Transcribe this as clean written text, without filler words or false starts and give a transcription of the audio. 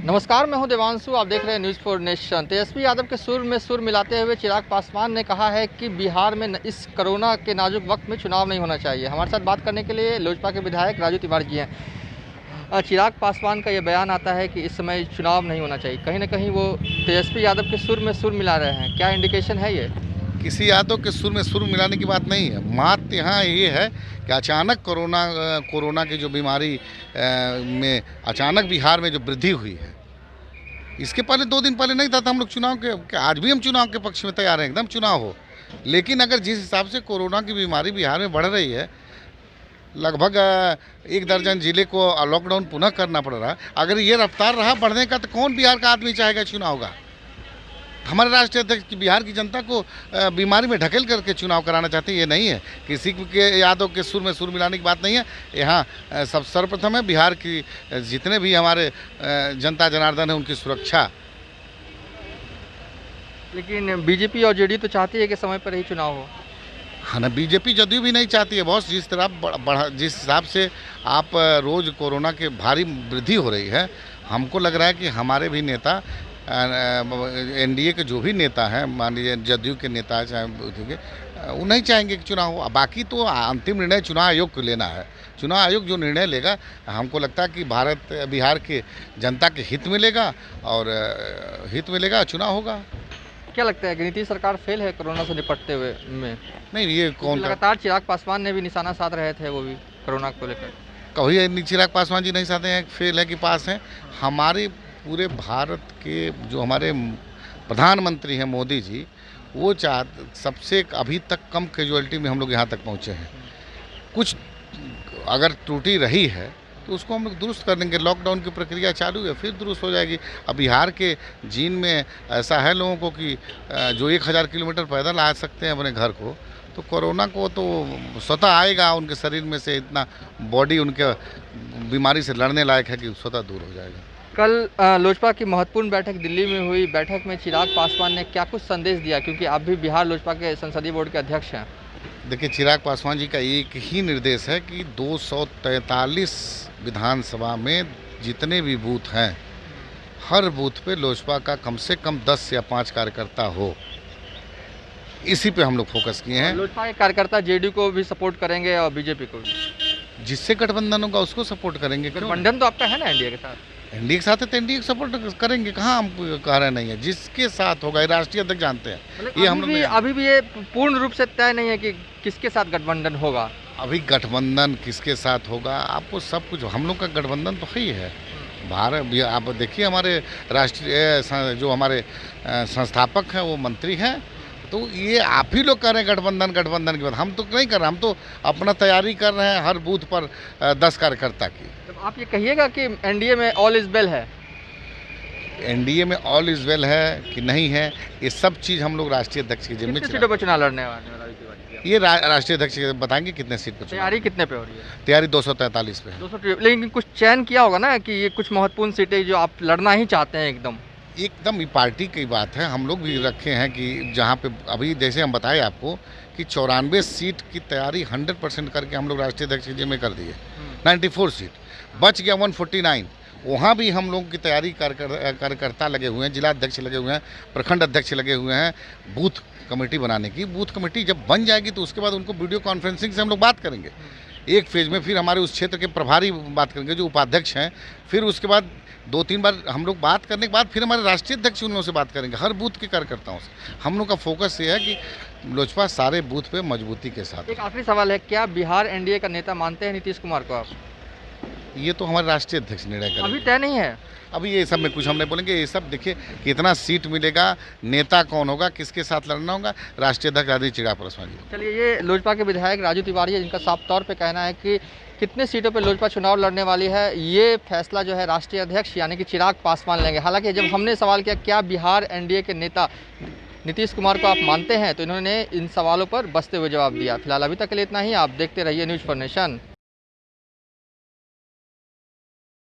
नमस्कार, मैं हूं देवांशु। आप देख रहे हैं news for nation. Tejashwi Yadav के सुर में सुर मिलाते हुए चिराग पासवान ने कहा है कि बिहार में इस कोरोना के नाजुक वक्त में चुनाव नहीं होना चाहिए। हमारे साथ बात करने के लिए लोजपा के विधायक राजू तिवारी जी हैं। चिराग पासवान का ये बयान आता है कि इस समय चुनाव नहीं होना चाहिए। कहीं ना कहीं वो तेजस्वी यादव के सुर में सुर मिला रहे हैं। क्या इंडिकेशन है ये? किसी यादव के सुर में सुर मिलाने की बात नहीं है। बात यहाँ ये है कि अचानक कोरोना की जो बीमारी में अचानक बिहार में जो वृद्धि हुई है, इसके पहले 2 दिन पहले नहीं था। तो हम लोग चुनाव के आज भी हम चुनाव के पक्ष में तैयार हैं, एकदम चुनाव हो। लेकिन अगर जिस हिसाब से कोरोना की बीमारी बिहार में बढ़ रही है, लगभग 1 दर्जन जिले को लॉकडाउन पुनः करना पड़ रहा है। अगर ये रफ्तार रहा बढ़ने का तो कौन बिहार का आदमी चाहेगा चुनाव का? हमारे राष्ट्रीय अध्यक्ष बिहार की जनता को बीमारी में ढकेल करके चुनाव कराना चाहते हैं। ये नहीं है, किसी के यादव के सुर में सुर मिलाने की बात नहीं है। यहाँ सब सर्वप्रथम है बिहार की जितने भी हमारे जनता जनार्दन है उनकी सुरक्षा। लेकिन बीजेपी और जेडीयू तो चाहती है कि समय पर ही चुनाव हो। हाँ ना, बीजेपी जदयू भी नहीं चाहती है बॉस। जिस हिसाब से आप रोज़ कोरोना के भारी वृद्धि हो रही है, हमको लग रहा है कि हमारे भी नेता एनडीए के जो भी नेता हैं, मान लीजिए जदयू के नेता है चाहे के, वो नहीं चाहेंगे कि चुनाव हो। बाकी तो अंतिम निर्णय चुनाव आयोग को लेना है। चुनाव आयोग जो निर्णय लेगा, हमको लगता है कि बिहार के जनता के हित में लेगा और हित में लेगा, चुनाव होगा। क्या लगता है कि नीतीश सरकार फेल है कोरोना से निपटते हुए में? नहीं, ये कौन लगातार चिराग पासवान ने भी निशाना साध रहे थे, वो भी कोरोना को लेकर। कभी चिराग पासवान जी नहीं साधे हैं, फेल है कि पास हैं। हमारे पूरे भारत के जो हमारे प्रधानमंत्री हैं मोदी जी, वो सबसे अभी तक कम कैजुअलिटी में हम लोग यहाँ तक पहुँचे हैं। कुछ अगर त्रुटि रही है तो उसको हम लोग दुरुस्त कर देंगे। लॉकडाउन की प्रक्रिया चालू है, फिर दुरुस्त हो जाएगी। अब बिहार के जीन में ऐसा है लोगों को कि जो 1000 किलोमीटर पैदल आ सकते हैं अपने घर को, तो कोरोना को तो स्वतः आएगा। उनके शरीर में से इतना बॉडी उनके बीमारी से लड़ने लायक है कि स्वतः दूर हो जाएगा। कल लोजपा की महत्वपूर्ण बैठक दिल्ली में हुई। बैठक में चिराग पासवान ने क्या कुछ संदेश दिया, क्योंकि आप भी बिहार लोजपा के संसदीय बोर्ड के अध्यक्ष हैं? देखिए, चिराग पासवान जी का एक ही निर्देश है कि 243 विधानसभा में जितने भी बूथ हैं, हर बूथ पे लोजपा का कम से कम 10 या 5 कार्यकर्ता हो। इसी पे हम लोग फोकस किए हैं। लोजपा के कार्यकर्ता जेडीयू को भी सपोर्ट करेंगे और बीजेपी को भी? जिससे गठबंधन होगा उसको सपोर्ट करेंगे। गठबंधन तो आपका है ना एनडीए के साथ? एनडीए के साथ है तो एनडीए को सपोर्ट करेंगे। कहाँ हम कह रहे नहीं है, जिसके साथ होगा। राष्ट्रीय अध्यक्ष जानते हैं ये। हम लोग अभी भी ये पूर्ण रूप से तय नहीं है कि किसके साथ गठबंधन होगा। अभी गठबंधन किसके साथ होगा आपको सब कुछ, हम लोग का गठबंधन तो ही है। भारत आप देखिए, हमारे राष्ट्रीय जो हमारे संस्थापक हैं वो मंत्री हैं। तो ये आप ही लोग कर रहे हैं गठबंधन की बात। हम तो नहीं कर रहे, हम तो अपना तैयारी कर रहे हैं हर बूथ पर 10 कार्यकर्ता की। तो आप ये कहिएगा कि एनडीए में ऑल इज वेल है? एनडीए में ऑल इज वेल है कि नहीं है, ये सब चीज़ हम लोग राष्ट्रीय अध्यक्ष की जिम्मेदारी। कितने सीटों पर चुनाव लड़ने वाले? ये राष्ट्रीय अध्यक्ष बताएंगे कितने सीट पर। तैयारी कितने पे हो रही है? तैयारी 243 पे है। 200। लेकिन कुछ चयन किया होगा ना कि ये कुछ महत्वपूर्ण सीटें जो आप लड़ना ही चाहते हैं एकदम ये पार्टी की बात है। हम लोग भी रखे हैं कि जहाँ पे अभी जैसे हम बताए आपको कि 94 सीट की तैयारी 100% करके हम लोग राष्ट्रीय अध्यक्ष की जिम्मे कर दिए। 94 सीट बच गया, 149। वहाँ भी हम लोग की तैयारी कार्यकर्ता लगे हुए हैं, जिला अध्यक्ष लगे हुए हैं, प्रखंड अध्यक्ष लगे हुए हैं, बूथ कमेटी बनाने की। बूथ कमेटी जब बन जाएगी तो उसके बाद उनको वीडियो कॉन्फ्रेंसिंग से हम लोग बात करेंगे। एक फेज में फिर हमारे उस क्षेत्र के प्रभारी बात करेंगे, जो उपाध्यक्ष हैं। फिर उसके बाद 2-3 बार हम लोग बात करने के बाद फिर हमारे राष्ट्रीय अध्यक्ष उन लोगों से बात करेंगे, हर बूथ के कार्यकर्ताओं से। हम लोग का फोकस ये है कि लोजपा सारे बूथ पे मजबूती के साथ। एक आखिरी सवाल है, क्या बिहार एनडीए का नेता मानते हैं नीतीश कुमार को आप? ये तो हमारे राष्ट्रीय अध्यक्ष निर्णय करेंगे। अभी तय नहीं है। अभी ये सब में कुछ हम नहीं बोलेंगे। ये सब देखिए, कितना सीट मिलेगा, नेता कौन होगा, किसके साथ लड़ना होगा, राष्ट्रीय अध्यक्ष आदि चिराग पासवान जी। चलिए, ये लोजपा के विधायक राजू तिवारी है, जिनका साफ तौर पे कहना है कि कितने सीटों पे लोजपा चुनाव लड़ने वाली है, ये फैसला जो है राष्ट्रीय अध्यक्ष यानी कि चिराग पासवान लेंगे। हालांकि जब हमने सवाल किया क्या बिहार एनडीए के नेता नीतीश कुमार को आप मानते हैं, तो इन्होंने इन सवालों पर बसते हुए जवाब दिया। फिलहाल अभी तक के लिए इतना ही। आप देखते रहिए न्यूज़ फॉर नेशन।